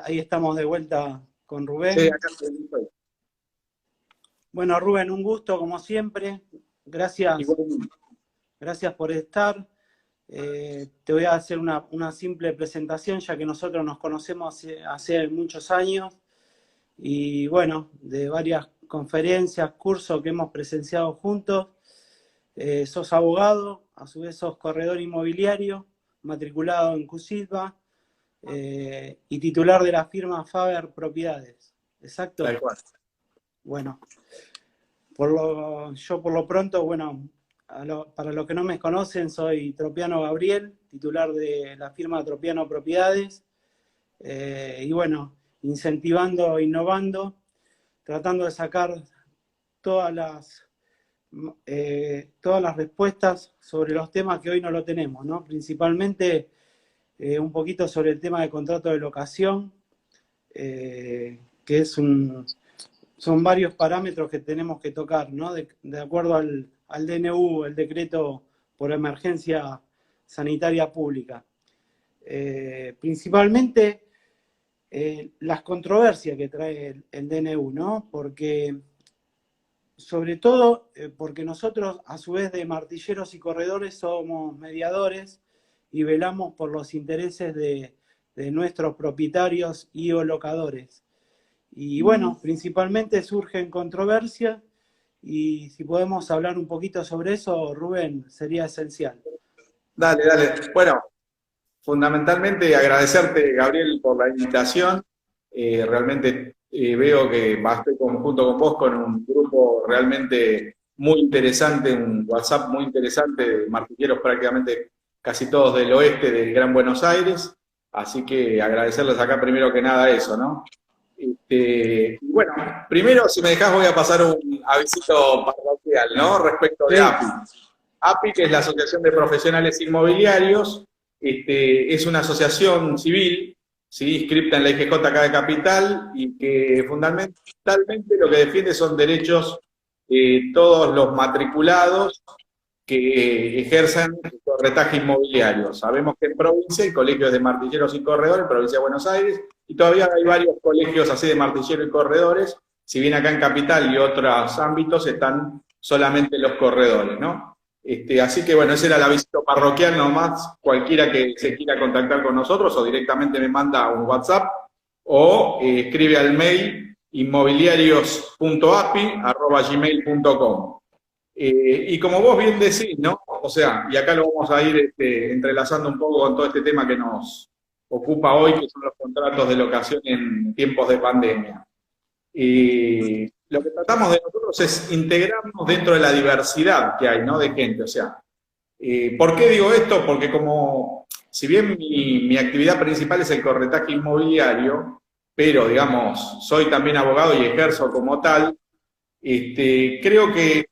Ahí estamos de vuelta con Rubén. Sí, acá estoy. Bueno, Rubén, un gusto como siempre. Gracias, Igual, gracias por estar. Te voy a hacer una simple presentación, ya que nosotros nos conocemos hace muchos años y bueno, de varias conferencias, cursos que hemos presenciado juntos. Sos abogado, a su vez sos corredor inmobiliario, matriculado en CUSITBA y titular de la firma Faber Propiedades. ¿Exacto? tal cual. Bueno, yo por lo pronto, bueno, para los que no me conocen, soy Tropiano Gabriel, titular de la firma Tropiano Propiedades, y bueno, incentivando, innovando, tratando de sacar todas las respuestas sobre los temas que hoy no lo tenemos, ¿no? Principalmente un poquito sobre el tema de contrato de locación, que son varios parámetros que tenemos que tocar, ¿no? De acuerdo al DNU, el decreto por emergencia sanitaria pública. Principalmente las controversias que trae el DNU, ¿no? Porque, sobre todo, porque nosotros, a su vez de martilleros y corredores, somos mediadores y velamos por los intereses de nuestros propietarios y o locadores. Y bueno, principalmente surgen controversias y si podemos hablar un poquito sobre eso, Rubén, sería esencial. Dale, dale. Bueno, fundamentalmente agradecerte, Gabriel, por la invitación. Realmente veo que estoy junto con vos con un grupo realmente muy interesante, un WhatsApp muy interesante de martilleros prácticamente casi todos del oeste del Gran Buenos Aires. Así que agradecerles acá primero que nada eso, ¿no? Bueno, primero, si me dejás, voy a pasar un avisito parroquial, ¿no? Respecto de API. API, que es la Asociación de Profesionales Inmobiliarios, es una asociación civil, ¿sí? Inscripta en la IGJ acá de Capital, y que fundamentalmente lo que defiende son derechos de todos los matriculados que ejerzan el corretaje inmobiliario. Sabemos que en provincia hay colegios de martilleros y corredores, en provincia de Buenos Aires, y todavía hay varios colegios así de martilleros y corredores, si bien acá en Capital y otros ámbitos están solamente los corredores, ¿no? Así que bueno, ese era el aviso parroquial nomás, cualquiera que se quiera contactar con nosotros o directamente me manda un WhatsApp o escribe al mail inmobiliarios.api@gmail.com. Y como vos bien decís, ¿no? O sea, y acá lo vamos a ir entrelazando un poco con todo este tema que nos ocupa hoy, que son los contratos de locación en tiempos de pandemia. Lo que tratamos de nosotros es integrarnos dentro de la diversidad que hay, ¿no? De gente, o sea, ¿por qué digo esto? Porque como, si bien mi actividad principal es el corretaje inmobiliario, pero, digamos, soy también abogado y ejerzo como tal, creo que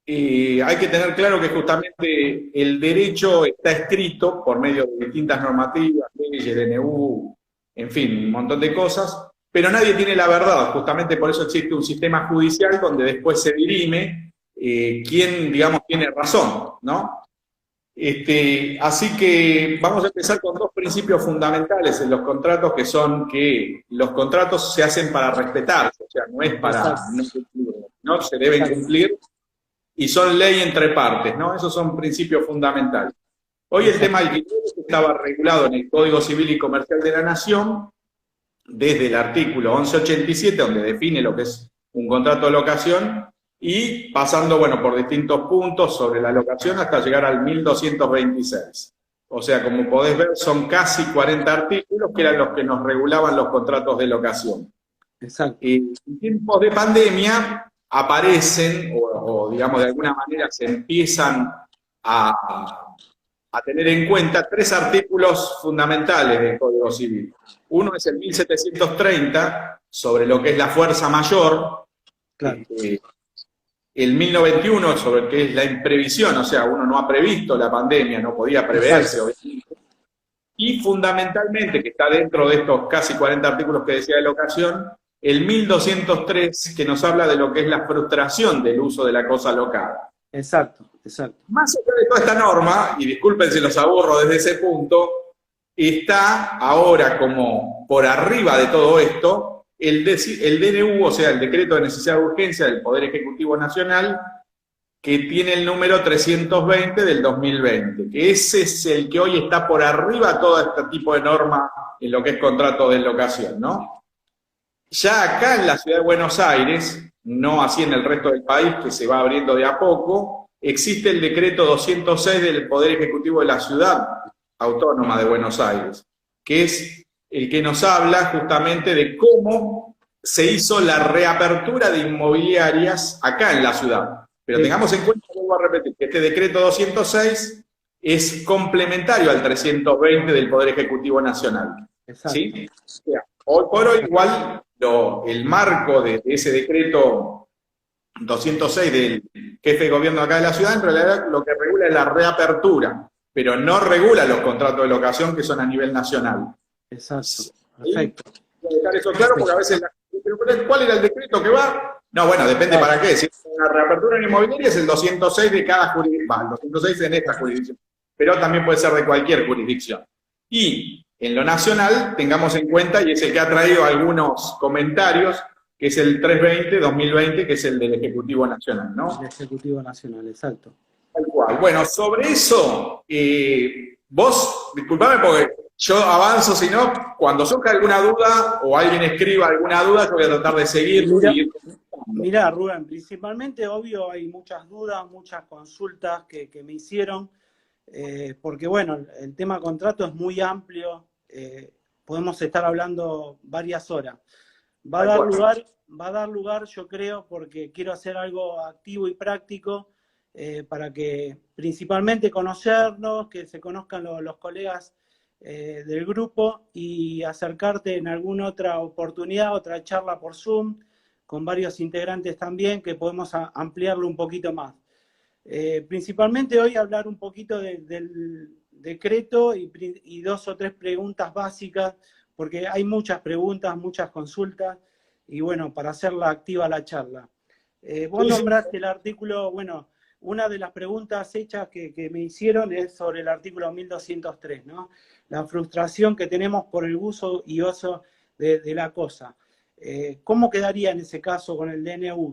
hay que tener claro que justamente el derecho está escrito por medio de distintas normativas, leyes, DNU, en fin, un montón de cosas, pero nadie tiene la verdad. Justamente por eso existe un sistema judicial donde después se dirime quién, digamos, tiene razón, ¿no? Así que vamos a empezar con dos principios fundamentales en los contratos, que son que los contratos se hacen para respetarse, o sea, no es para no cumplir, ¿no? Se deben cumplir y son ley entre partes, ¿no? Esos son principios fundamentales. Hoy el tema alquiler estaba regulado en el Código Civil y Comercial de la Nación, desde el artículo 1187, donde define lo que es un contrato de locación, y pasando, bueno, por distintos puntos sobre la locación hasta llegar al 1226. O sea, como podés ver, son casi 40 artículos que eran los que nos regulaban los contratos de locación. Exacto. En tiempos de pandemia aparecen, o digamos de alguna manera se empiezan a tener en cuenta tres artículos fundamentales del Código Civil. Uno es el 1730, sobre lo que es la fuerza mayor. Claro. El 1091, sobre lo que es la imprevisión, o sea, uno no ha previsto la pandemia, no podía preverse, obviamente. Y fundamentalmente, que está dentro de estos casi 40 artículos que decía de locación, el 1203, que nos habla de lo que es la frustración del uso de la cosa locada. Exacto, exacto. Más allá de toda esta norma, y disculpen si los aburro desde ese punto, está ahora como por arriba de todo esto el DNU, o sea, el Decreto de Necesidad de Urgencia del Poder Ejecutivo Nacional, que tiene el número 320 del 2020, que ese es el que hoy está por arriba de todo este tipo de norma en lo que es contrato de locación, ¿no? Ya acá en la ciudad de Buenos Aires, no así en el resto del país, que se va abriendo de a poco, existe el decreto 206 del Poder Ejecutivo de la Ciudad Autónoma de Buenos Aires, que es el que nos habla justamente de cómo se hizo la reapertura de inmobiliarias acá en la ciudad. Pero tengamos en cuenta, vuelvo a repetir, que este decreto 206 es complementario al 320 del Poder Ejecutivo Nacional. ¿Sí? O sea, hoy por hoy igual el marco de ese decreto 206 del jefe de gobierno acá de la ciudad, en realidad lo que regula es la reapertura, pero no regula los contratos de locación que son a nivel nacional. Exacto, perfecto. Quiero dejar eso claro porque a veces ¿cuál era el decreto que va? No, bueno, depende para qué. Si es una reapertura en inmobiliaria es el 206 de cada jurisdicción, el 206 en esta jurisdicción, pero también puede ser de cualquier jurisdicción. Y en lo nacional, tengamos en cuenta, y es el que ha traído algunos comentarios, que es el 320-2020, que es el del Ejecutivo Nacional, ¿no? El Ejecutivo Nacional, exacto. Tal cual. Bueno, sobre eso, vos, disculpame porque yo avanzo, si no, cuando surja alguna duda o alguien escriba alguna duda, yo voy a tratar de seguir. Mirá, Rubén, principalmente, obvio, hay muchas dudas, muchas consultas que me hicieron, porque, bueno, el tema contrato es muy amplio, podemos estar hablando varias horas. Va a dar lugar, yo creo, porque quiero hacer algo activo y práctico, para que principalmente conocernos, que se conozcan los colegas del grupo y acercarte en alguna otra oportunidad, otra charla por Zoom, con varios integrantes también, que podemos ampliarlo un poquito más. Principalmente hoy hablar un poquito del decreto y 2 o 3 preguntas básicas, porque hay muchas preguntas, muchas consultas, y bueno, para hacerla activa la charla. Vos nombraste el artículo, bueno, una de las preguntas hechas que me hicieron es sobre el artículo 1203, ¿no? La frustración que tenemos por el uso y uso de la cosa. ¿Cómo quedaría en ese caso con el DNU?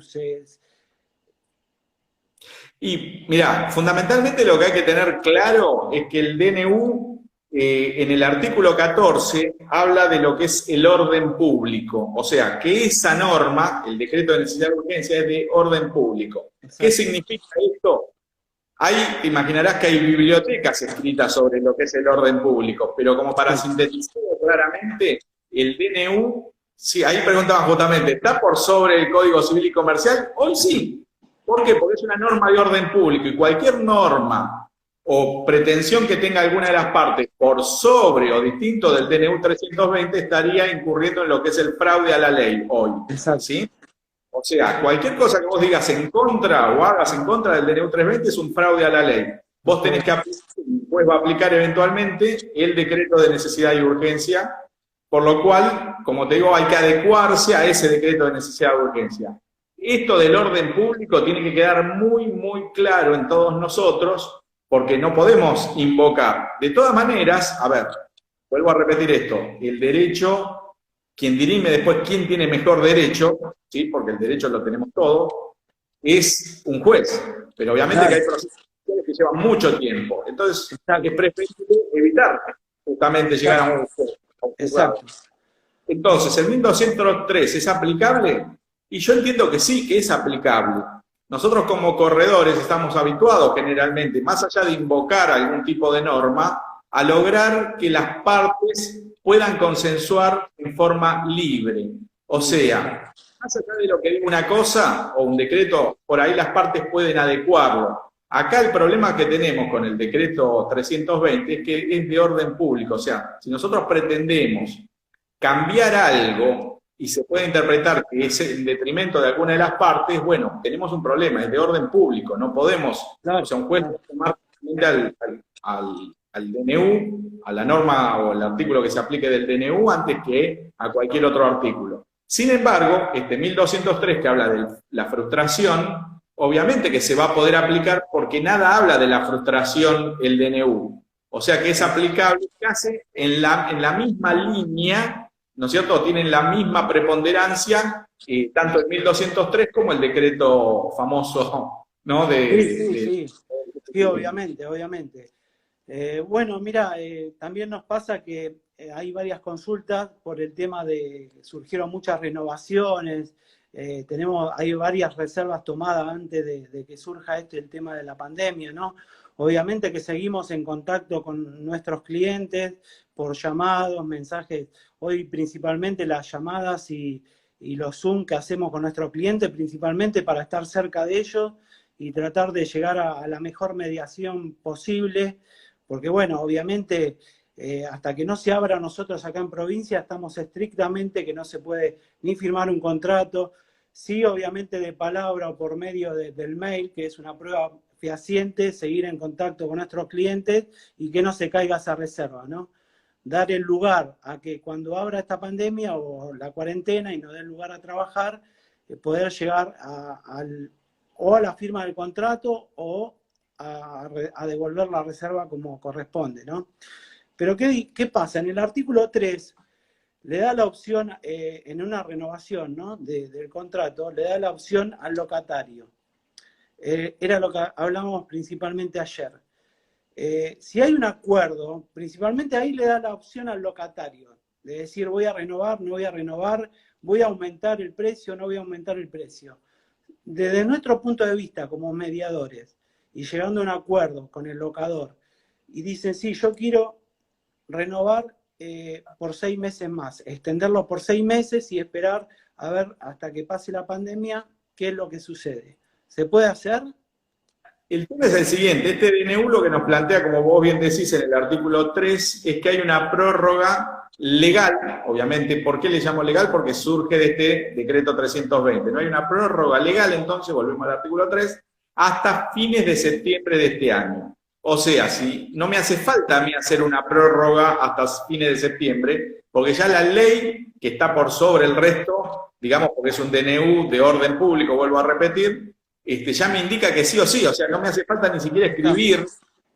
Y mira, fundamentalmente lo que hay que tener claro es que el DNU, en el artículo 14, habla de lo que es el orden público. O sea, que esa norma, el decreto de necesidad de urgencia, es de orden público. Exacto. ¿Qué significa esto? Te imaginarás que hay bibliotecas escritas sobre lo que es el orden público, pero como para sintetizar claramente, el DNU, sí, ahí preguntaban justamente, ¿está por sobre el Código Civil y Comercial? Hoy sí. ¿Por qué? Porque es una norma de orden público y cualquier norma o pretensión que tenga alguna de las partes por sobre o distinto del DNU 320 estaría incurriendo en lo que es el fraude a la ley hoy. Exacto. ¿Sí? O sea, cualquier cosa que vos digas en contra o hagas en contra del DNU 320 es un fraude a la ley. Vos tenés que aplicar, después va a aplicar eventualmente el decreto de necesidad y urgencia, por lo cual, como te digo, hay que adecuarse a ese decreto de necesidad y urgencia. Esto del orden público tiene que quedar muy, muy claro en todos nosotros, porque no podemos invocar. De todas maneras, a ver, vuelvo a repetir esto, el derecho, quien dirime después quién tiene mejor derecho, ¿sí? Porque el derecho lo tenemos todos, es un juez, pero obviamente que hay procesos que llevan mucho tiempo, entonces es preferible evitar justamente llegar a un juez. Exacto. Entonces, ¿el 1203 es aplicable? Y yo entiendo que sí, que es aplicable. Nosotros como corredores estamos habituados generalmente, más allá de invocar algún tipo de norma, a lograr que las partes puedan consensuar en forma libre. O sea, más allá de lo que diga una cosa o un decreto, por ahí las partes pueden adecuarlo. Acá el problema que tenemos con el decreto 320 es que es de orden público. O sea, si nosotros pretendemos cambiar algo y se puede interpretar que es en detrimento de alguna de las partes, bueno, tenemos un problema, es de orden público, no podemos, o sea, un juez puede tomar al DNU, a la norma o al artículo que se aplique del DNU antes que a cualquier otro artículo. Sin embargo, este 1203 que habla de la frustración, obviamente que se va a poder aplicar porque nada habla de la frustración el DNU. O sea que es aplicable casi en la misma línea, ¿no es cierto? Tienen la misma preponderancia, tanto el 1203 como el decreto famoso, ¿no? Sí, obviamente, obviamente. Bueno, mira, también nos pasa que hay varias consultas por el tema de que surgieron muchas renovaciones, hay varias reservas tomadas antes de que surja el tema de la pandemia, ¿no? Obviamente que seguimos en contacto con nuestros clientes por llamados, mensajes, hoy principalmente las llamadas y los Zoom que hacemos con nuestros clientes, principalmente para estar cerca de ellos y tratar de llegar a la mejor mediación posible, porque bueno, obviamente hasta que no se abra nosotros acá en provincia estamos estrictamente que no se puede ni firmar un contrato, sí obviamente de palabra o por medio del mail, que es una prueba fehaciente, seguir en contacto con nuestros clientes y que no se caiga esa reserva, ¿no? Dar el lugar a que cuando abra esta pandemia o la cuarentena y nos dé lugar a trabajar, poder llegar o a la firma del contrato o a devolver la reserva como corresponde, ¿no? Pero ¿qué pasa? En el artículo 3 le da la opción, en una renovación, ¿no? del contrato, le da la opción al locatario. Era lo que hablábamos principalmente ayer. Si hay un acuerdo, principalmente ahí le da la opción al locatario, de decir voy a renovar, no voy a renovar, voy a aumentar el precio, no voy a aumentar el precio. Desde nuestro punto de vista como mediadores y llegando a un acuerdo con el locador y dicen, sí, yo quiero renovar por 6 meses más, extenderlo por 6 meses y esperar a ver hasta que pase la pandemia qué es lo que sucede. ¿Se puede hacer? El tema es el siguiente, este DNU lo que nos plantea, como vos bien decís en el artículo 3, es que hay una prórroga legal, obviamente. ¿Por qué le llamo legal? Porque surge de este decreto 320. No hay una prórroga legal, entonces, volvemos al artículo 3, hasta fines de septiembre de este año. O sea, si no me hace falta a mí hacer una prórroga hasta fines de septiembre, porque ya la ley que está por sobre el resto, digamos, porque es un DNU de orden público, vuelvo a repetir, ya me indica que sí o sí, o sea, no me hace falta ni siquiera escribir,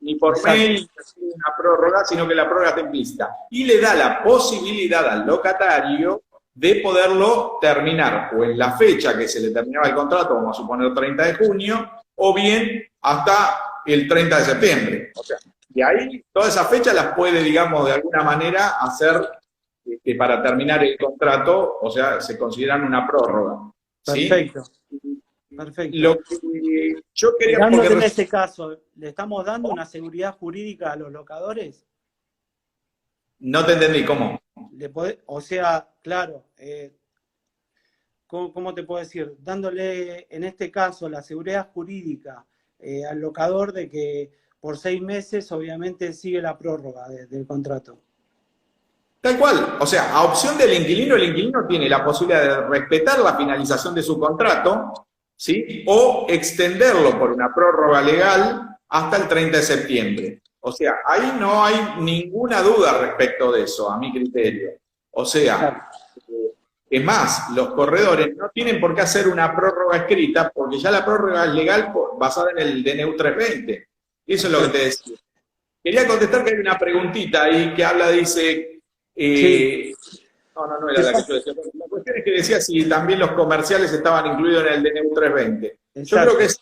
ni por mail, una prórroga, sino que la prórroga está implícita. Y le da la posibilidad al locatario de poderlo terminar, o en la fecha que se le terminaba el contrato, vamos a suponer 30 de junio, o bien hasta el 30 de septiembre. O sea, y ahí todas esas fechas las puede, digamos, de alguna manera hacer para terminar el contrato, o sea, se consideran una prórroga. ¿Sí? Perfecto. Perfecto. Lo que yo quería... En este caso, ¿le estamos dando una seguridad jurídica a los locadores? No te entendí, ¿cómo? O sea, claro, ¿cómo te puedo decir? Dándole, en este caso, la seguridad jurídica al locador de que por 6 meses, obviamente, sigue la prórroga del contrato. Tal cual, o sea, a opción del inquilino, el inquilino tiene la posibilidad de respetar la finalización de su contrato, ¿sí? O extenderlo por una prórroga legal hasta el 30 de septiembre. O sea, ahí no hay ninguna duda respecto de eso, a mi criterio. O sea, es más, los corredores no tienen por qué hacer una prórroga escrita, porque ya la prórroga es legal basada en el DNU 320. Eso es lo que te decía. Quería contestar que hay una preguntita ahí que habla, dice... No era la que yo decía. La cuestión es que decía si también los comerciales estaban incluidos en el DNU 320. Yo creo que es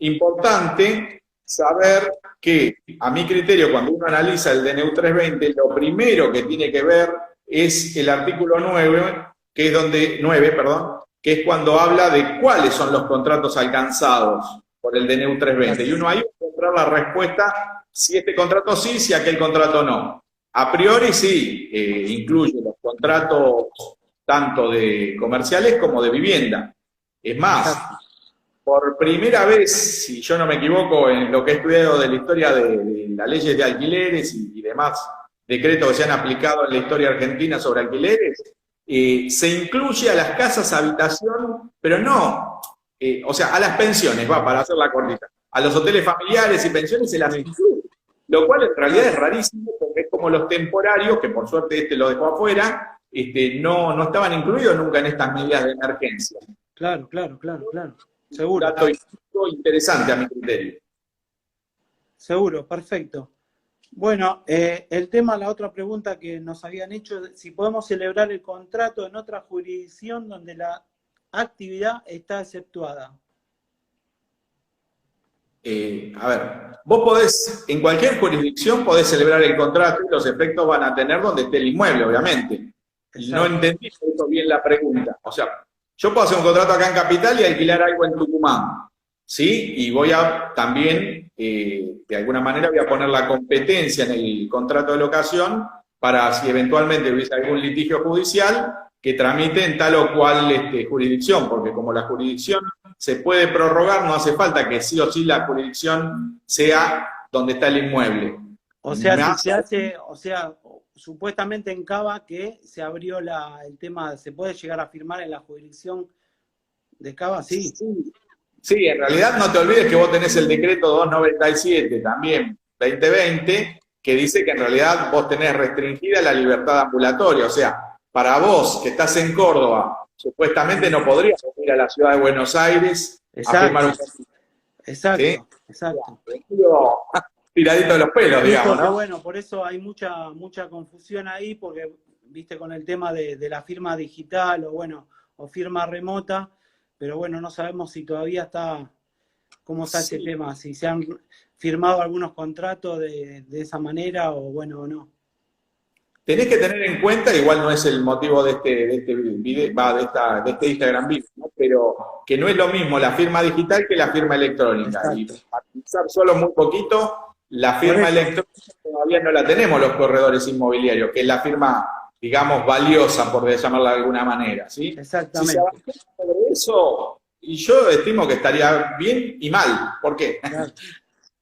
importante saber que, a mi criterio, cuando uno analiza el DNU 320, lo primero que tiene que ver es el artículo 9, que es cuando habla de cuáles son los contratos alcanzados por el DNU 320. Y uno ahí va a encontrar la respuesta si este contrato sí, si aquel contrato no. A priori sí, incluye los contratos tanto de comerciales como de vivienda. Es más, por primera vez, si yo no me equivoco, en lo que he estudiado de la historia de las leyes de alquileres y demás decretos que se han aplicado en la historia argentina sobre alquileres, se incluye a las casas habitación, pero no, o sea, a las pensiones, para hacerla cortita, a los hoteles familiares y pensiones se las incluye. Lo cual en realidad es rarísimo porque es como los temporarios, que por suerte lo dejó afuera, no estaban incluidos nunca en estas medidas de emergencia. Claro. Seguro. Un dato interesante a mi criterio. Seguro, perfecto. Bueno, el tema, la otra pregunta que nos habían hecho, si podemos celebrar el contrato en otra jurisdicción donde la actividad está exceptuada. A ver, vos podés, en cualquier jurisdicción podés celebrar el contrato y los efectos van a tener donde esté el inmueble, obviamente. Y no Exacto. entendí bien la pregunta. O sea, yo puedo hacer un contrato acá en Capital y alquilar algo en Tucumán, ¿sí? Y voy a también, de alguna manera, voy a poner la competencia en el contrato de locación para si eventualmente hubiese algún litigio judicial que tramite en tal o cual jurisdicción, porque como la jurisdicción se puede prorrogar, no hace falta que sí o sí la jurisdicción sea donde está el inmueble. O sea, si Más, se hace, o sea, supuestamente en Cava que se abrió el tema, ¿se puede llegar a firmar en la jurisdicción de Cava? Sí. sí, en realidad no te olvides que vos tenés el decreto 297 también, 2020, que dice que en realidad vos tenés restringida la libertad ambulatoria. O sea, para vos que estás en Córdoba, supuestamente no podrías venir a la ciudad de Buenos Aires a firmar un Exacto, contrato, ¿sí? exacto. Tiradito de los pelos, Sí, digamos, porque ¿no? bueno, por eso hay mucha confusión ahí, porque viste con el tema de la firma digital o bueno, o firma remota, pero bueno, no sabemos si todavía está, cómo está ese Sí. tema, si se han firmado algunos contratos de esa manera o bueno o no. Tenés que tener en cuenta, igual no es el motivo de este video, de este Instagram Video, ¿no? Pero que no es lo mismo la firma digital que la firma electrónica. Y Exacto. para utilizar solo muy poquito, la Por firma eso, electrónica todavía no la tenemos los corredores inmobiliarios, que es la firma, digamos, valiosa, por llamarla de alguna manera, ¿sí? Si se exactamente. avanzó sobre eso, y yo estimo que estaría bien y mal. ¿Por qué? Claro,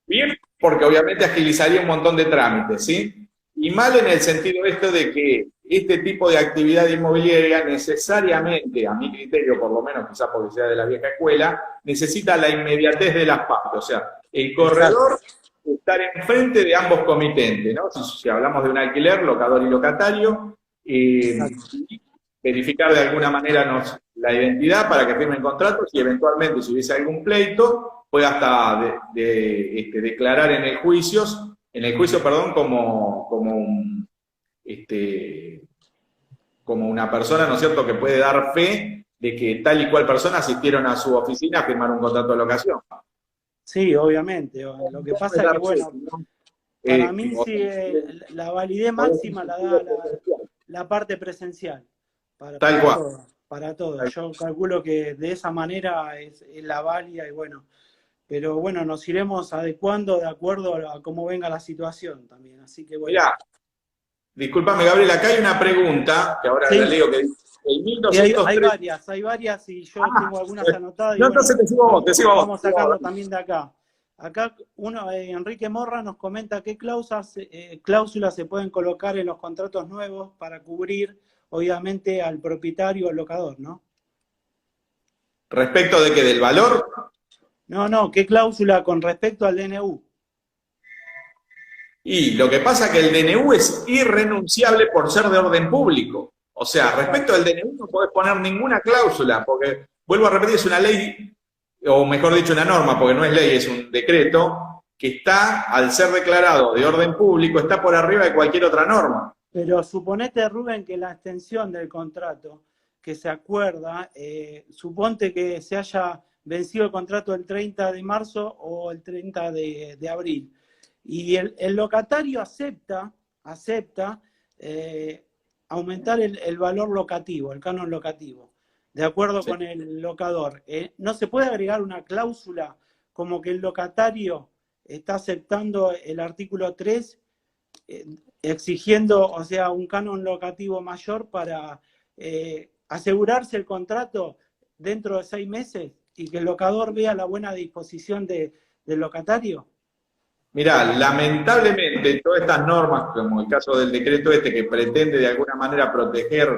Bien, porque obviamente agilizaría un montón de trámites, ¿sí? Y mal en el sentido esto de que este tipo de actividad inmobiliaria necesariamente, a mi criterio por lo menos, quizás porque sea de la vieja escuela, necesita la inmediatez de las partes. O sea, el exacto, corredor estar enfrente de ambos comitentes, ¿no? Si hablamos de un alquiler, locador y locatario, exacto. y verificar de alguna manera la identidad para que firmen contratos y eventualmente si hubiese algún pleito, pueda hasta declarar en el juicio, perdón, como una persona, ¿no es cierto?, que puede dar fe de que tal y cual persona asistieron a su oficina a firmar un contrato de locación. Sí, obviamente. Lo que pasa es que, bueno, para mí sí, la validez máxima la da la parte presencial, Tal para cual. todo, para todo. Yo calculo que de esa manera es la válida y bueno, pero bueno, nos iremos adecuando de acuerdo a cómo venga la situación también. Así que bueno. Mirá, discúlpame, Gabriel, acá hay una pregunta, que ahora la Sí, leo, que dice, el y hay 1203... varias y yo tengo algunas anotadas y No, bueno, entonces te sigo a vos. vamos sacando también de acá. Acá Enrique Morra nos comenta qué cláusulas se pueden colocar en los contratos nuevos para cubrir, obviamente, al propietario o al locador, ¿no? Respecto de que del valor, No, ¿qué cláusula con respecto al DNU? y lo que pasa es que el DNU es irrenunciable por ser de orden público. O sea, respecto al DNU no podés poner ninguna cláusula, porque, vuelvo a repetir, es una ley, o mejor dicho, una norma, porque no es ley, es un decreto, que está, al ser declarado de orden público, está por arriba de cualquier otra norma. Pero suponete, Rubén, que la extensión del contrato que se acuerda, suponte que se haya vencido el contrato el 30 de marzo o el 30 de abril. Y el locatario acepta aumentar el valor locativo, el canon locativo, de acuerdo Sí. con el locador. ¿No se puede agregar una cláusula como que el locatario está aceptando el artículo 3, exigiendo, o sea, un canon locativo mayor para asegurarse el contrato dentro de 6 meses y que el locador vea la buena disposición del locatario? Mirá, lamentablemente todas estas normas, como el caso del decreto que pretende de alguna manera proteger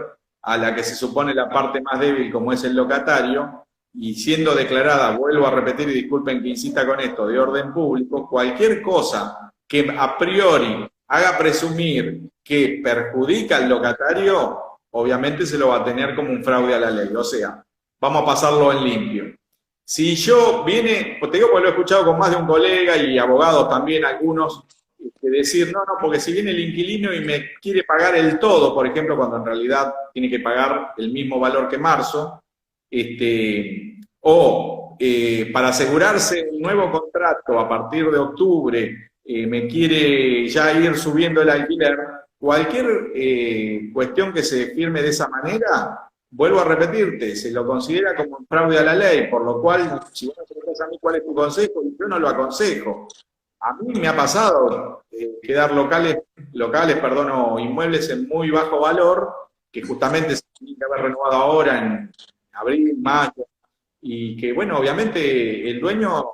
a la que se supone la parte más débil como es el locatario, y siendo declarada, vuelvo a repetir y disculpen que insista con esto, de orden público, cualquier cosa que a priori haga presumir que perjudica al locatario, obviamente se lo va a tener como un fraude a la ley. O sea, vamos a pasarlo en limpio. Si yo viene, te digo porque lo he escuchado con más de un colega y abogados también, algunos, de decir, no, porque si viene el inquilino y me quiere pagar el todo, por ejemplo, cuando en realidad tiene que pagar el mismo valor que marzo, para asegurarse un nuevo contrato a partir de octubre, me quiere ya ir subiendo el alquiler, cualquier cuestión que se firme de esa manera, vuelvo a repetirte, se lo considera como un fraude a la ley, por lo cual, si vos me preguntás a mí cuál es tu consejo, yo no lo aconsejo. A mí me ha pasado quedar o inmuebles en muy bajo valor, que justamente se tiene que haber renovado ahora en abril, mayo, y que, bueno, obviamente el dueño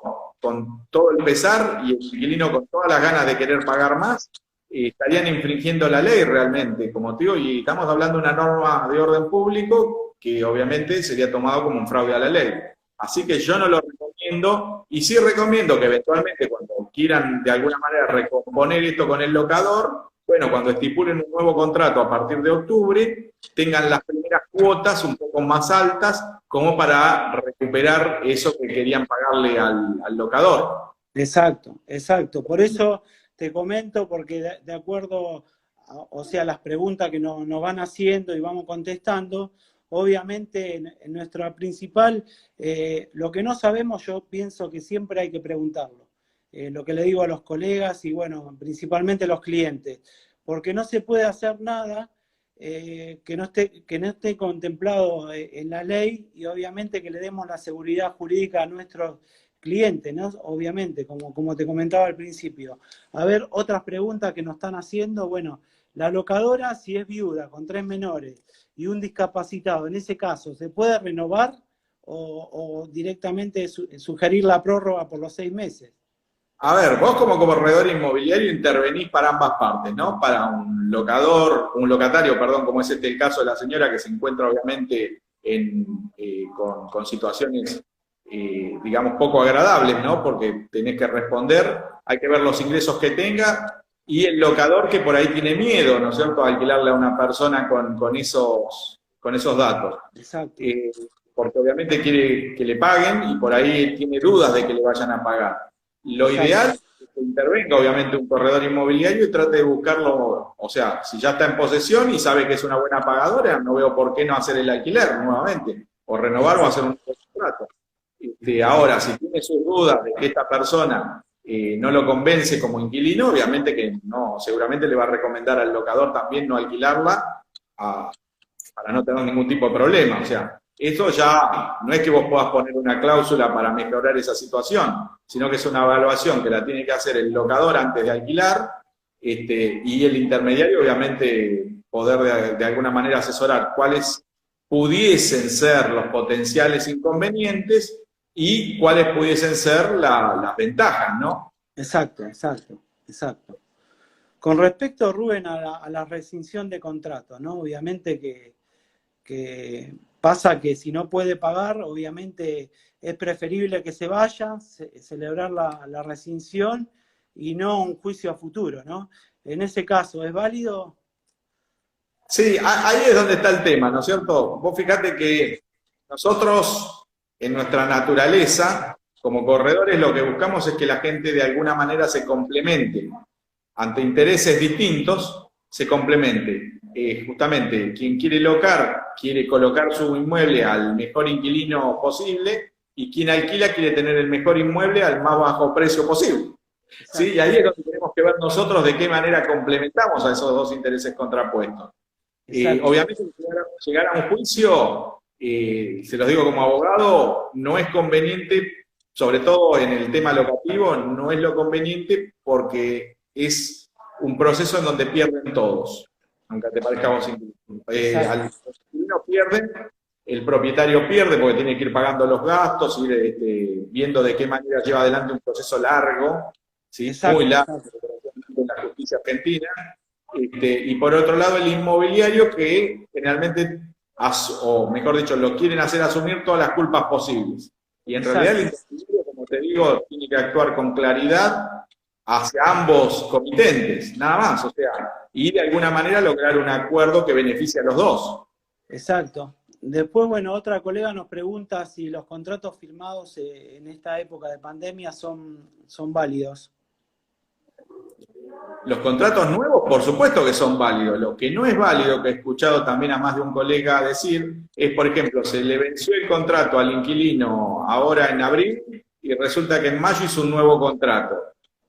con todo el pesar y el inquilino con todas las ganas de querer pagar más, estarían infringiendo la ley realmente, como te digo, y estamos hablando de una norma de orden público que obviamente sería tomado como un fraude a la ley. Así que yo no lo recomiendo, y sí recomiendo que eventualmente cuando quieran de alguna manera recomponer esto con el locador, bueno, cuando estipulen un nuevo contrato a partir de octubre, tengan las primeras cuotas un poco más altas como para recuperar eso que querían pagarle al locador. Exacto, exacto. Por eso te comento, porque de acuerdo o sea, las preguntas que nos van haciendo y vamos contestando, obviamente en nuestra principal, lo que no sabemos yo pienso que siempre hay que preguntarlo. Lo que le digo a los colegas y bueno, principalmente a los clientes, porque no se puede hacer nada que no esté contemplado en la ley y obviamente que le demos la seguridad jurídica a nuestros clientes, ¿no? Obviamente, como te comentaba al principio. A ver, otras preguntas que nos están haciendo, bueno, la locadora, si es viuda con 3 menores y un discapacitado, en ese caso, ¿se puede renovar o directamente sugerir la prórroga por los 6 meses? A ver, vos como corredor inmobiliario intervenís para ambas partes, ¿no? Para un locatario, perdón, como es el caso de la señora que se encuentra obviamente con situaciones, digamos, poco agradables, ¿no? Porque tenés que responder, hay que ver los ingresos que tenga, y el locador que por ahí tiene miedo, ¿no es cierto?, a alquilarle a una persona con esos datos. Exacto. Porque obviamente quiere que le paguen y por ahí tiene dudas de que le vayan a pagar. Lo ideal es que intervenga, obviamente, un corredor inmobiliario y trate de buscarlo, o sea, si ya está en posesión y sabe que es una buena pagadora, no veo por qué no hacer el alquiler nuevamente, o renovar o hacer un nuevo contrato. Ahora, si tiene sus dudas de que esta persona no lo convence como inquilino, obviamente que no, seguramente le va a recomendar al locador también no alquilarla para no tener ningún tipo de problema, o sea, eso ya no es que vos puedas poner una cláusula para mejorar esa situación, sino que es una evaluación que la tiene que hacer el locador antes de alquilar, y el intermediario obviamente poder de alguna manera asesorar cuáles pudiesen ser los potenciales inconvenientes y cuáles pudiesen ser las ventajas, ¿no? Exacto. Con respecto, Rubén, a la rescisión de contrato, ¿no? Obviamente que pasa que si no puede pagar, obviamente es preferible que se vaya, celebrar la rescisión y no un juicio a futuro, ¿no? En ese caso, ¿es válido? Sí, ahí es donde está el tema, ¿no es cierto? Vos fíjate que nosotros, en nuestra naturaleza, como corredores, lo que buscamos es que la gente de alguna manera se complemente. Ante intereses distintos, se complemente. Justamente, quien quiere colocar su inmueble al mejor inquilino posible, y quien alquila quiere tener el mejor inmueble al más bajo precio posible. ¿Sí? Y ahí es donde tenemos que ver nosotros de qué manera complementamos a esos dos intereses contrapuestos. Obviamente, llegar a un juicio, se los digo como abogado, no es conveniente, sobre todo en el tema locativo, no es lo conveniente porque es un proceso en donde pierden todos, aunque te parezca vos al inquilino pierde, el propietario pierde porque tiene que ir pagando los gastos, ir viendo de qué manera lleva adelante un proceso largo, ¿sí? Muy largo, en la justicia argentina. Y por otro lado el inmobiliario que generalmente, o mejor dicho, lo quieren hacer asumir todas las culpas posibles. Y en realidad el inmobiliario, como te digo, tiene que actuar con claridad hacia ambos comitentes, nada más, o sea, y de alguna manera lograr un acuerdo que beneficie a los dos. Exacto. Después, bueno, otra colega nos pregunta si los contratos firmados en esta época de pandemia son válidos. Los contratos nuevos, por supuesto que son válidos. Lo que no es válido, que he escuchado también a más de un colega decir, es, por ejemplo, se le venció el contrato al inquilino ahora en abril y resulta que en mayo hizo un nuevo contrato.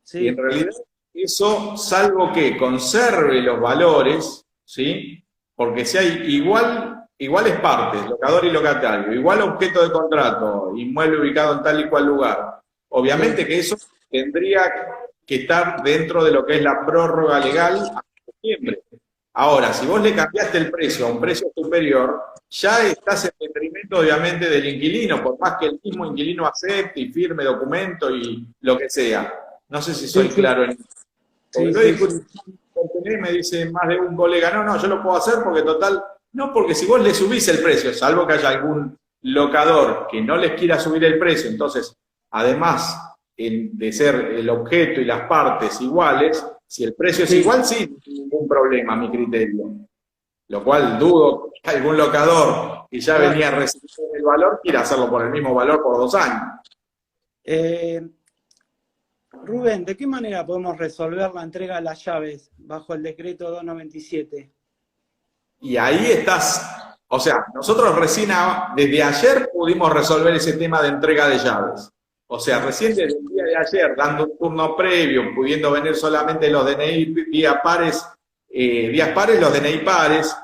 Sí. Y en realidad eso, salvo que conserve los valores, ¿sí? Porque si hay iguales partes, locador y locatario, igual objeto de contrato, inmueble ubicado en tal y cual lugar, obviamente que eso tendría que estar dentro de lo que es la prórroga legal hasta septiembre. Ahora, si vos le cambiaste el precio a un precio superior, ya estás en detrimento, obviamente, del inquilino, por más que el mismo inquilino acepte y firme documento y lo que sea. No sé si soy claro en eso. Me dice más de un colega, no, yo lo puedo hacer porque total, no, porque si vos le subís el precio, salvo que haya algún locador que no les quiera subir el precio, entonces, además de ser el objeto y las partes iguales, si el precio es igual, sí, no hay ningún problema a mi criterio. Lo cual dudo que algún locador que ya venía recibiendo el valor quiera hacerlo por el mismo valor por 2 años. Rubén, ¿de qué manera podemos resolver la entrega de las llaves bajo el decreto 297? Y ahí estás, o sea, nosotros recién, desde ayer pudimos resolver ese tema de entrega de llaves. O sea, recién desde el día de ayer, dando un turno previo, pudiendo venir solamente los DNI días pares, los DNI pares,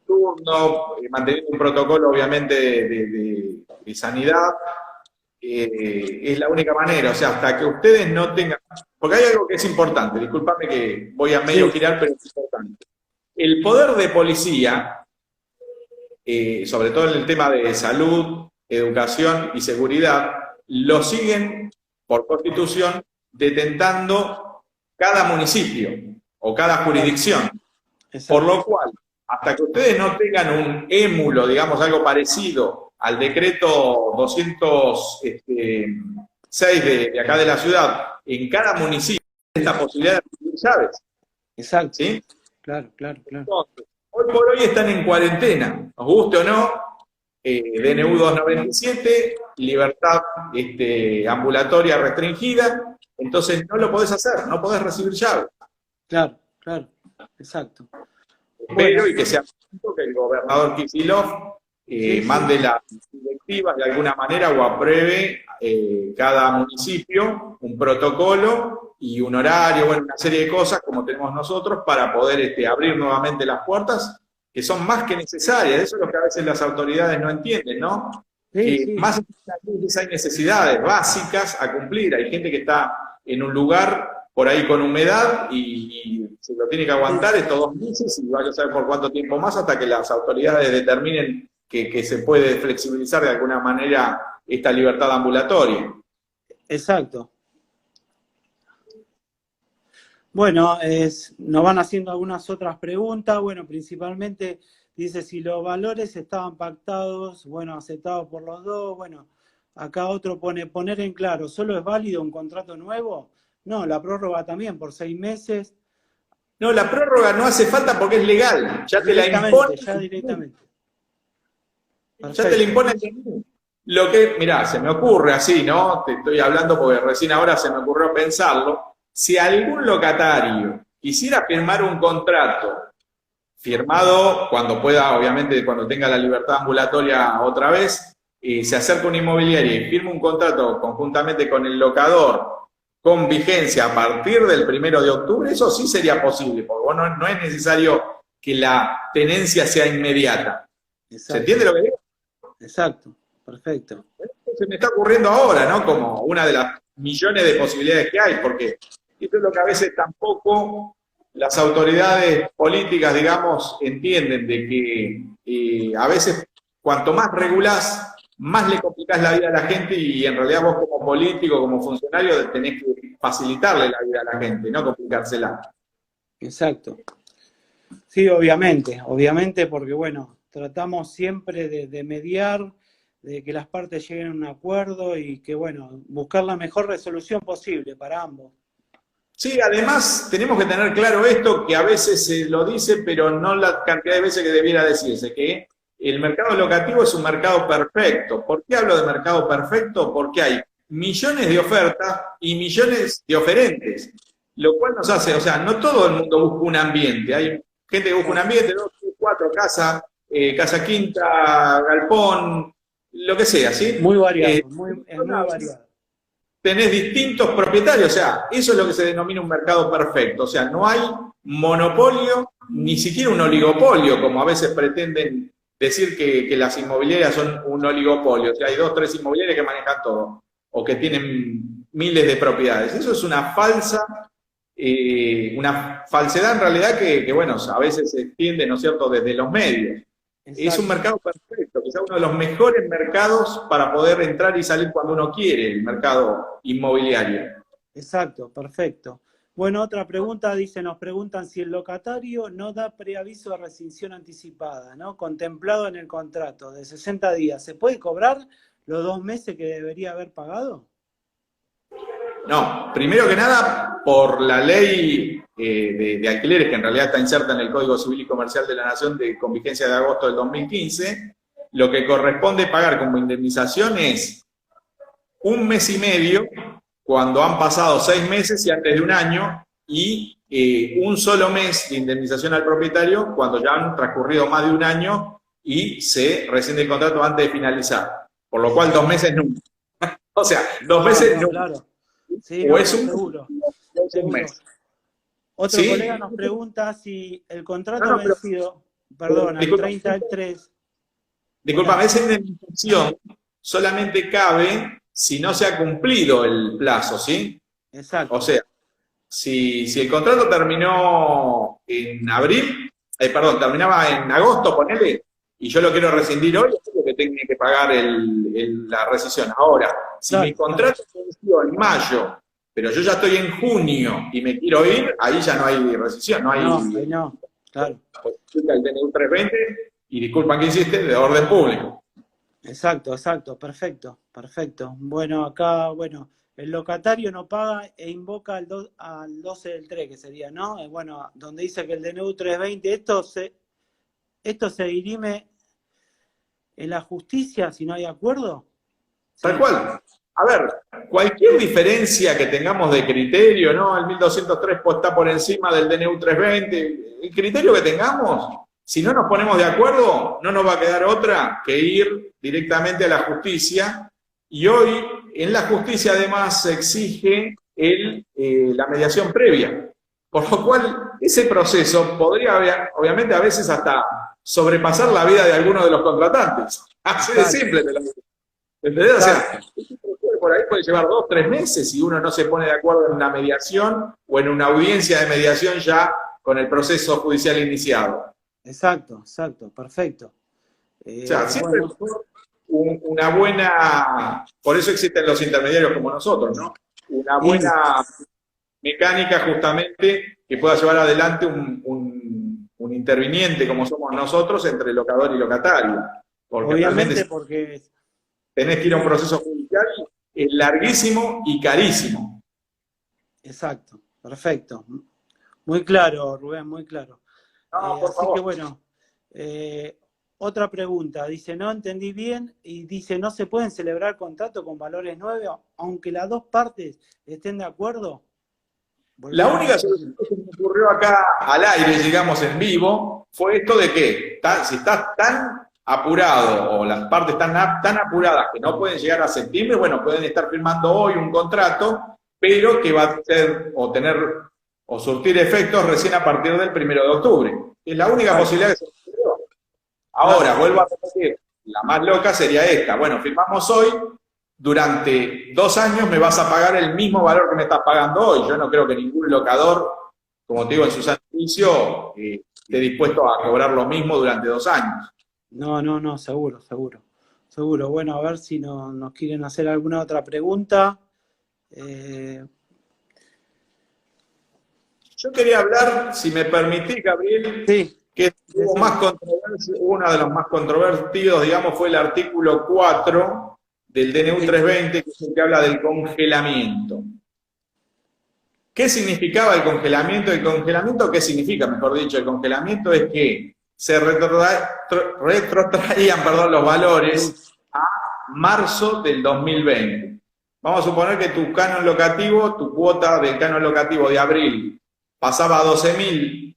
turno, manteniendo un protocolo obviamente de sanidad, es la única manera, o sea, hasta que ustedes no tengan, porque hay algo que es importante, discúlpame que voy a medio girar, pero es importante. El poder de policía, sobre todo en el tema de salud, educación y seguridad, lo siguen por constitución detentando cada municipio o cada jurisdicción. Exacto. Por lo cual, hasta que ustedes no tengan un émulo, digamos, algo parecido al decreto 206 de acá de la ciudad, en cada municipio, esta posibilidad de recibir llaves. Exacto. ¿Sí? Claro. Entonces, hoy por hoy están en cuarentena, nos guste o no, DNU 297, libertad ambulatoria restringida, entonces no lo podés hacer, no podés recibir llaves. Claro, exacto. Espero y que sea que el gobernador Kicillof mande las directivas de alguna manera o apruebe cada municipio un protocolo y un horario, bueno, una serie de cosas como tenemos nosotros para poder abrir nuevamente las puertas, que son más que necesarias. Eso es lo que a veces las autoridades no entienden, ¿no? Más hay necesidades básicas a cumplir. Hay gente que está en un lugar por ahí con humedad y se lo tiene que aguantar estos 2 meses y vaya a saber por cuánto tiempo más hasta que las autoridades determinen que se puede flexibilizar de alguna manera esta libertad ambulatoria. Exacto. Bueno, nos van haciendo algunas otras preguntas. Bueno, principalmente dice si los valores estaban pactados, bueno, aceptados por los dos. Bueno, acá otro pone, poner en claro, ¿solo es válido un contrato nuevo? No, la prórroga también por 6 meses. No, la prórroga no hace falta porque es legal. Ya te la imponen. Ya directamente. Perfecto. Ya te la imponen. Lo que, mirá, se me ocurre así, ¿no? Te estoy hablando porque recién ahora se me ocurrió pensarlo. Si algún locatario quisiera firmar un contrato, firmado cuando pueda, obviamente, cuando tenga la libertad ambulatoria otra vez, se acerca a una inmobiliaria y firma un contrato conjuntamente con el locador, con vigencia a partir del 1 de octubre, eso sí sería posible, porque bueno, no es necesario que la tenencia sea inmediata. Exacto. ¿Se entiende lo que digo? Exacto, perfecto. Se me está ocurriendo ahora, ¿no? Como una de las millones de posibilidades que hay, porque esto es lo que a veces tampoco las autoridades políticas, digamos, entienden, de que a veces cuanto más regulás, más le complicás la vida a la gente y en realidad vos como político, como funcionario, tenés que facilitarle la vida a la gente, no complicársela. Exacto. Sí, obviamente, porque bueno, tratamos siempre de mediar, de que las partes lleguen a un acuerdo y que bueno, buscar la mejor resolución posible para ambos. Sí, además tenemos que tener claro esto, que a veces se lo dice, pero no la cantidad de veces que debiera decirse, que el mercado locativo es un mercado perfecto. ¿Por qué hablo de mercado perfecto? Porque hay millones de ofertas y millones de oferentes, lo cual nos hace, o sea, no todo el mundo busca un ambiente, hay gente que busca un ambiente, 2, 3, 4, casa, casa quinta, galpón, lo que sea, ¿sí? Muy variado, es muy variado. Tenés distintos propietarios, o sea, eso es lo que se denomina un mercado perfecto, o sea, no hay monopolio, ni siquiera un oligopolio, como a veces pretenden decir que las inmobiliarias son un oligopolio, o sea, hay 2, 3 inmobiliarias que manejan todo, o que tienen miles de propiedades. Eso es una falsedad en realidad que, bueno, a veces se extiende, ¿no es cierto?, desde los medios. Exacto. Es un mercado perfecto, quizá uno de los mejores mercados para poder entrar y salir cuando uno quiere, el mercado inmobiliario. Exacto, perfecto. Bueno, otra pregunta, nos preguntan si el locatario no da preaviso de rescisión anticipada, ¿no? Contemplado en el contrato de 60 días, ¿se puede cobrar los 2 meses que debería haber pagado? No, primero que nada, por la ley de alquileres, que en realidad está inserta en el Código Civil y Comercial de la Nación con vigencia de agosto del 2015, lo que corresponde pagar como indemnización es 1 mes y medio cuando han pasado 6 meses y antes de 1 año, y 1 solo mes de indemnización al propietario cuando ya han transcurrido más de 1 año y se rescinde el contrato antes de finalizar. Por lo cual 2 meses nunca. O sea, 2 meses nunca. Claro. Sí, o es un, seguro. mes. Otro ¿Sí? colega nos pregunta si el contrato vencido, perdón, el 30 del 3. Disculpame, esa indemnización solamente cabe si no se ha cumplido el plazo, ¿sí? Exacto. O sea, si el contrato terminó en abril, terminaba en agosto, ponele, y yo lo quiero rescindir hoy, es lo que tengo que pagar la rescisión. Ahora, si mi contrato se venció en mayo, pero yo ya estoy en junio y me quiero ir, ahí ya no hay rescisión, no hay... No, claro. El DNU 320, y disculpan que insiste, de orden público. Exacto, perfecto. Bueno, acá, el locatario no paga e invoca al 12 del 3, que sería, ¿no? Bueno, donde dice que el DNU 320, esto se dirime en la justicia si no hay acuerdo. Tal cual. A ver, cualquier diferencia que tengamos de criterio, ¿no? El 1203 está por encima del DNU 320. El criterio que tengamos, si no nos ponemos de acuerdo, no nos va a quedar otra que ir directamente a la justicia. Y hoy, en la justicia, además, se exige la mediación previa. Por lo cual, ese proceso podría, obviamente, a veces hasta sobrepasar la vida de algunos de los contratantes. Así de simple. ¿Entendés? O sea, por ahí puede llevar 2, 3 meses si uno no se pone de acuerdo en una mediación o en una audiencia de mediación ya con el proceso judicial iniciado. Exacto, perfecto. O sea, siempre una buena... Por eso existen los intermediarios como nosotros, ¿no? Una buena mecánica justamente que pueda llevar adelante un interviniente como somos nosotros entre locador y locatario. Porque obviamente porque... tenés que ir a un proceso judicial, es larguísimo y carísimo. Exacto, perfecto. Muy claro, Rubén, muy claro. No, por así favor. que bueno, otra pregunta. Dice, no entendí bien, y dice, ¿no se pueden celebrar contratos con valores nuevos, aunque las dos partes estén de acuerdo? La única solución que se me ocurrió acá al aire, digamos en vivo, fue esto de que si estás tan apurado o las partes están tan apuradas que no pueden llegar a septiembre, bueno, pueden estar firmando hoy un contrato, pero que va a ser o surtir efectos recién a partir del 1 de octubre. Es la única posibilidad que se me ocurrió. Ahora, vuelvo a repetir, la más loca sería esta. Bueno, firmamos hoy, durante 2 años me vas a pagar el mismo valor que me estás pagando hoy. Yo no creo que ningún locador, como te digo, en su servicio, esté dispuesto a cobrar lo mismo durante 2 años. No, seguro. Bueno, a ver si nos quieren hacer alguna otra pregunta. Yo quería hablar, si me permitís, Gabriel, que uno de los más controvertidos, digamos, fue el artículo 4 del DNU 320, que es el que habla del congelamiento. ¿Qué significaba el congelamiento? El congelamiento, ¿qué significa? Mejor dicho, el congelamiento es que se retrotraían los valores a marzo del 2020. Vamos a suponer que tu canon locativo, tu cuota del canon locativo de abril pasaba a 12.000,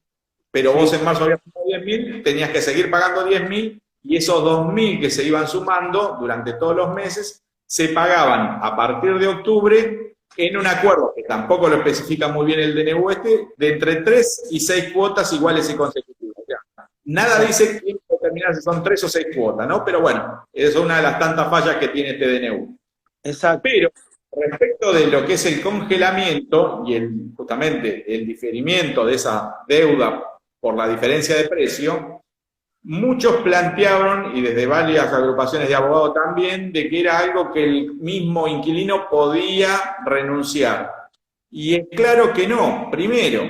pero vos en marzo habías pagado 10.000, tenías que seguir pagando 10.000 y esos 2.000 que se iban sumando durante todos los meses se pagaban a partir de octubre en un acuerdo, que tampoco lo especifica muy bien el DNU de entre 3 y 6 cuotas iguales y consecutivas. O sea, nada dice quién determinar si son 3 o 6 cuotas, ¿no? Pero bueno, es una de las tantas fallas que tiene este DNU. Exacto. Pero respecto de lo que es el congelamiento y justamente el diferimiento de esa deuda por la diferencia de precio, muchos plantearon, y desde varias agrupaciones de abogados también, de que era algo que el mismo inquilino podía renunciar. Y es claro que no, primero,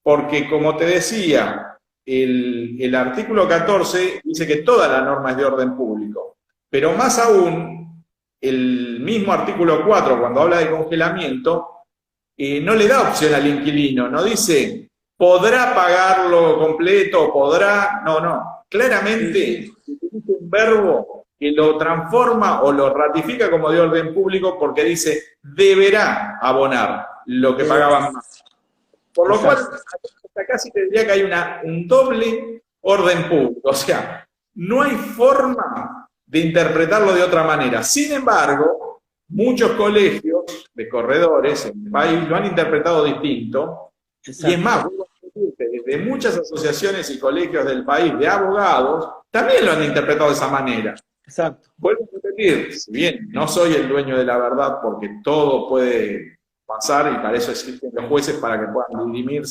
porque como te decía, el artículo 14 dice que toda la norma es de orden público, pero más aún, el mismo artículo 4, cuando habla de congelamiento, no le da opción al inquilino, no dice podrá pagarlo completo, podrá, no. Claramente utiliza un verbo que lo transforma o lo ratifica como de orden público porque dice deberá abonar lo que pagaban más. Por lo cual, hasta casi tendría que hay un doble orden público. O sea, no hay forma de interpretarlo de otra manera. Sin embargo, muchos colegios de corredores en el país lo han interpretado distinto. Exacto. Y es más, desde muchas asociaciones y colegios del país de abogados también lo han interpretado de esa manera. Exacto. Vuelvo a repetir, si bien no soy el dueño de la verdad porque todo puede pasar y para eso existen los jueces para que puedan dirimir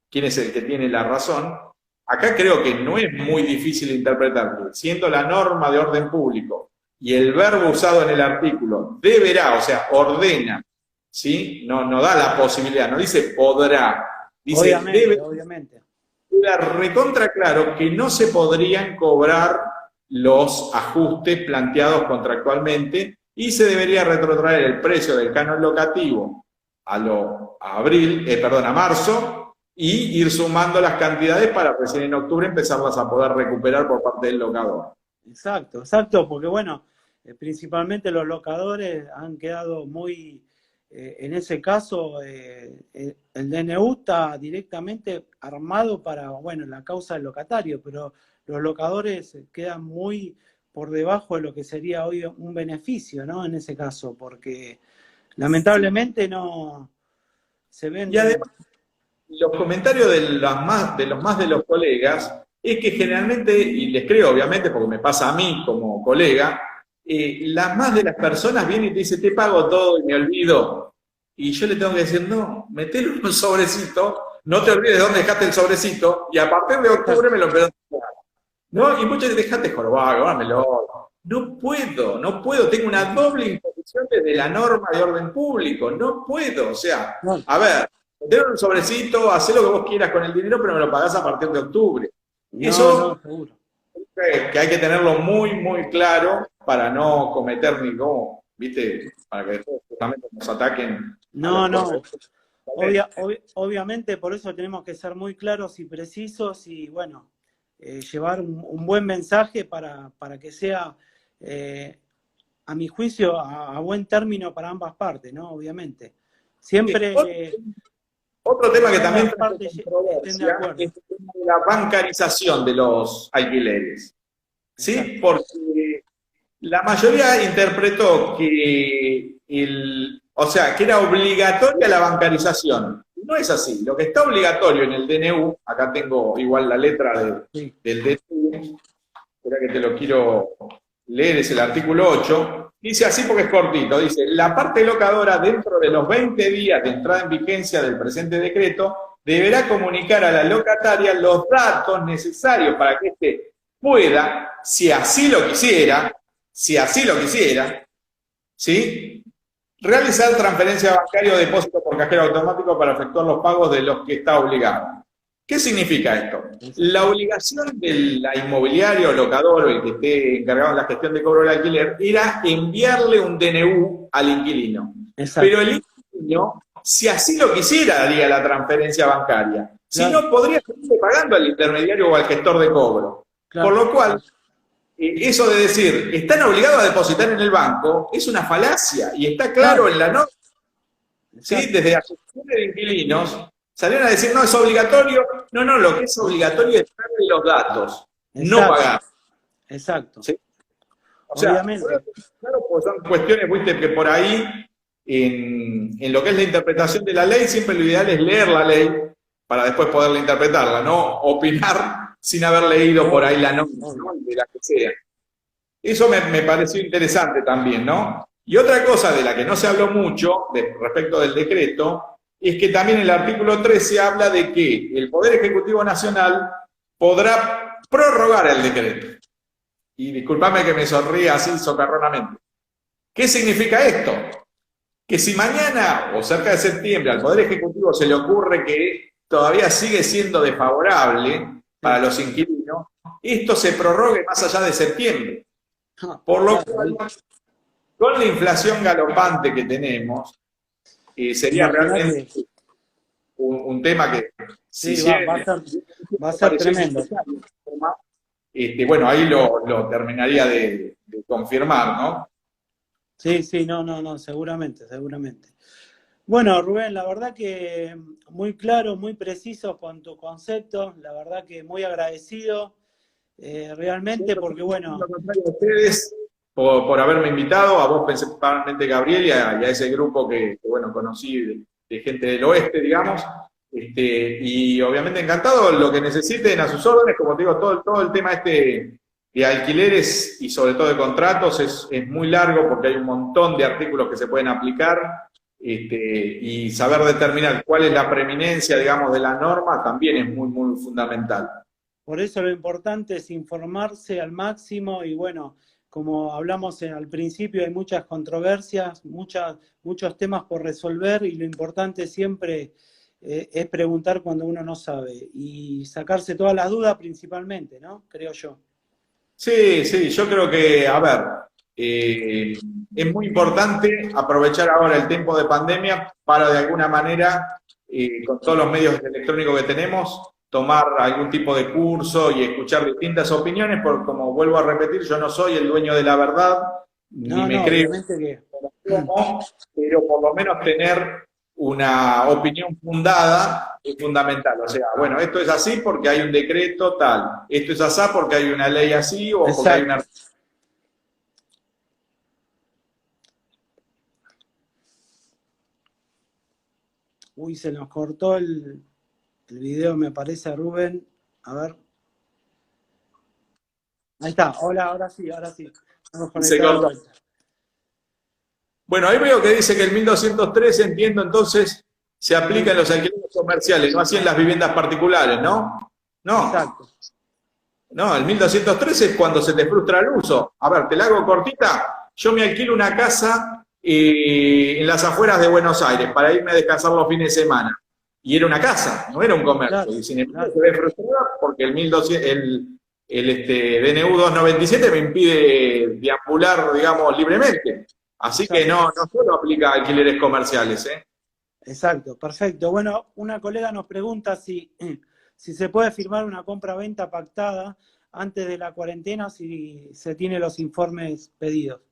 quién es el que tiene la razón, acá creo que no es muy difícil interpretar que siendo la norma de orden público y el verbo usado en el artículo deberá, o sea, ordena, ¿sí? No da la posibilidad, no dice podrá. Dice, obviamente. Queda recontra claro que no se podrían cobrar los ajustes planteados contractualmente y se debería retrotraer el precio del canon locativo a marzo y ir sumando las cantidades para recién en octubre empezarlas a poder recuperar por parte del locador. Exacto, porque bueno, principalmente los locadores han quedado muy... en ese caso, el DNU está directamente armado para, bueno, la causa del locatario, pero los locadores quedan muy por debajo de lo que sería hoy un beneficio, ¿no? En ese caso, porque lamentablemente no se ven... Y además, los comentarios de los colegas es que generalmente, y les creo obviamente porque me pasa a mí como colega, las más de las personas vienen y te dicen, te pago todo y me olvido. Y yo le tengo que decir, no, metelo en un sobrecito, no te olvides de dónde dejaste el sobrecito, y a partir de octubre me lo empezás a pagar. ¿No? Y muchos dicen, dejate jorobar, dámelo. No puedo, tengo una doble imposición desde la norma de orden público, no puedo. O sea, a ver, metelo en un sobrecito, hacé lo que vos quieras con el dinero, pero me lo pagás a partir de octubre. Eso seguro. Que hay que tenerlo muy, muy claro para no cometer ningún, ¿viste? Para que después justamente nos ataquen. Obviamente por eso tenemos que ser muy claros y precisos y bueno, llevar un buen mensaje para que sea, a mi juicio, a buen término para ambas partes, ¿no? Obviamente. Siempre... Otro tema que también es la bancarización de los alquileres. ¿Sí? Porque la mayoría interpretó que que era obligatoria la bancarización. No es así. Lo que está obligatorio en el DNU, acá tengo igual la letra del DNU, espera que te lo quiero leer, es el artículo 8, dice así porque es cortito, dice, la parte locadora dentro de los 20 días de entrada en vigencia del presente decreto deberá comunicar a la locataria los datos necesarios para que éste pueda, si así lo quisiera, ¿sí? Realizar transferencia bancaria o depósito por cajero automático para efectuar los pagos de los que está obligado. ¿Qué significa esto? La obligación del inmobiliario, locador o el que esté encargado en la gestión de cobro del alquiler era enviarle un DNU al inquilino. Exacto. Pero el inquilino, si así lo quisiera, haría la transferencia bancaria. Si no, podría seguir pagando al intermediario o al gestor de cobro. Claro. Por lo cual, eso de decir, están obligados a depositar en el banco, es una falacia, y está claro en la norma, ¿sí? Desde la asociación de inquilinos, salieron a decir, no, es obligatorio, no, lo que es obligatorio es darle los datos, no pagar. Exacto. ¿Sí? O sea, obviamente. Claro, pues son cuestiones, viste, que por ahí, en lo que es la interpretación de la ley, siempre lo ideal es leer la ley para después poderla interpretarla, no opinar sin haber leído por ahí la norma, ¿no? De la que sea. Eso me pareció interesante también, ¿no? Y otra cosa de la que no se habló mucho respecto del decreto es que también el artículo 13 habla de que el Poder Ejecutivo Nacional podrá prorrogar el decreto. Y discúlpame que me sonría así socarronamente. ¿Qué significa esto? Que si mañana o cerca de septiembre al Poder Ejecutivo se le ocurre que todavía sigue siendo desfavorable para los inquilinos, esto se prorrogue más allá de septiembre. Por lo cual, con la inflación galopante que tenemos, sería realmente un tema que va a ser tremendo. Bueno, ahí lo terminaría de confirmar, ¿no? Sí, no, seguramente. Bueno, Rubén, la verdad que muy claro, muy preciso con tu concepto, la verdad que muy agradecido, realmente, porque bueno... A ustedes por haberme invitado, a vos principalmente, Gabriel, y a ese grupo que bueno, conocí de gente del oeste, digamos, y obviamente encantado, lo que necesiten a sus órdenes, como te digo, todo el tema de alquileres y sobre todo de contratos es muy largo porque hay un montón de artículos que se pueden aplicar, y saber determinar cuál es la preeminencia, digamos, de la norma también es muy, muy fundamental. Por eso lo importante es informarse al máximo y bueno, como hablamos al principio, hay muchas controversias, muchos temas por resolver y lo importante siempre es preguntar cuando uno no sabe y sacarse todas las dudas principalmente, ¿no? Creo yo. Sí, yo creo que, a ver, es muy importante aprovechar ahora el tiempo de pandemia para de alguna manera, con todos los medios electrónicos que tenemos, tomar algún tipo de curso y escuchar distintas opiniones, porque como vuelvo a repetir, yo no soy el dueño de la verdad, ni me creo, pero por lo menos tener una opinión fundada es fundamental. O sea, bueno, esto es así porque hay un decreto tal, esto es así porque hay una ley así o porque hay una... Uy, se nos cortó el video, me parece, Rubén. A ver. Ahí está. Hola, ahora sí. Estamos conectados. Bueno, ahí veo que dice que el 1203, entiendo, entonces, se aplica en los alquileres comerciales, no así en las viviendas particulares, ¿no? No. Exacto. No, el 1203 es cuando se te frustra el uso. A ver, te la hago cortita. Yo me alquilo una casa en las afueras de Buenos Aires para irme a descansar los fines de semana. Y era una casa, no era un comercio. Claro, y sin embargo se ve frustrada porque el DNU 297 me impide deambular, digamos, libremente. Así que no solo aplica a alquileres comerciales, ¿eh? Exacto, perfecto. Bueno, una colega nos pregunta si se puede firmar una compra-venta pactada antes de la cuarentena si se tienen los informes pedidos.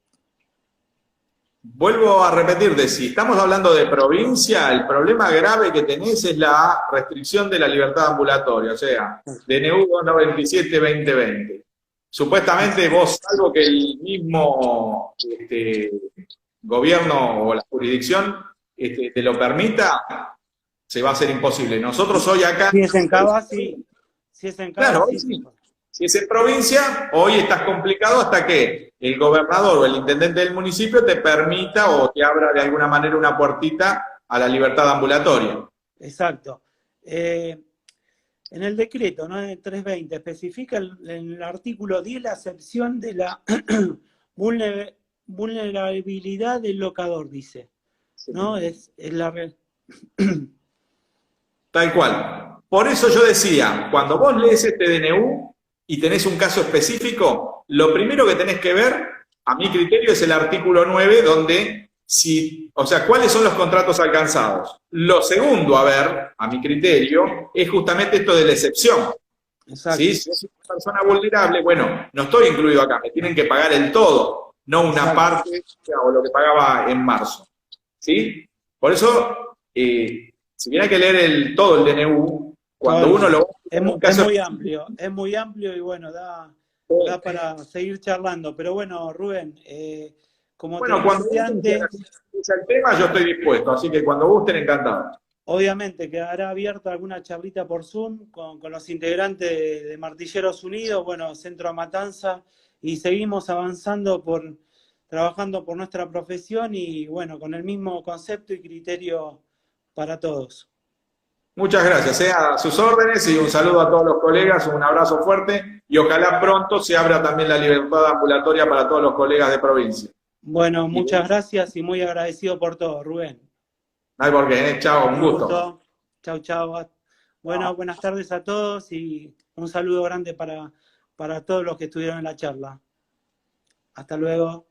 Vuelvo a repetir, si estamos hablando de provincia, el problema grave que tenés es la restricción de la libertad ambulatoria, o sea, DNU 297-2020. Supuestamente vos, salvo que el mismo gobierno o la jurisdicción te lo permita, se va a hacer imposible. Nosotros hoy acá... Si es en Cava, sí. Si es en Cava, claro, sí. Si es en provincia, hoy estás complicado hasta que el gobernador o el intendente del municipio te permita o te abra de alguna manera una puertita a la libertad ambulatoria. Exacto. En el decreto, ¿no? En el 320, especifica en el artículo 10 la excepción de la vulnerabilidad del locador, dice. ¿No? Es la... Tal cual. Por eso yo decía, cuando vos lees este DNU y tenés un caso específico, lo primero que tenés que ver, a mi criterio, es el artículo 9, donde, ¿cuáles son los contratos alcanzados? Lo segundo, a ver, a mi criterio, es justamente esto de la excepción. Exacto. ¿Sí? Si es una persona vulnerable, bueno, no estoy incluido acá, me tienen que pagar el todo, no una Exacto. parte o lo que pagaba en marzo. ¿Sí? Por eso, si hubiera que leer todo el DNU, cuando uno lo Es, en un es caso muy amplio y bueno, da para seguir charlando. Pero bueno, Rubén, como te bueno, cuando comenté gusten, antes, si es el tema, yo estoy dispuesto, así que cuando gusten, encantado. obviamente quedará abierta alguna charlita por Zoom con los integrantes de Martilleros Unidos, bueno, Centro a Matanza, y seguimos avanzando trabajando por nuestra profesión y bueno, con el mismo concepto y criterio para todos. Muchas gracias, a sus órdenes y un saludo a todos los colegas, un abrazo fuerte y ojalá pronto se abra también la libertad ambulatoria para todos los colegas de provincia. Bueno, Y muchas gracias y muy agradecido por todo, Rubén. no hay por qué, chao, un Un gusto. gusto. Chau, chau. Bueno, buenas tardes a todos y un saludo grande para todos los que estuvieron en la charla. Hasta luego.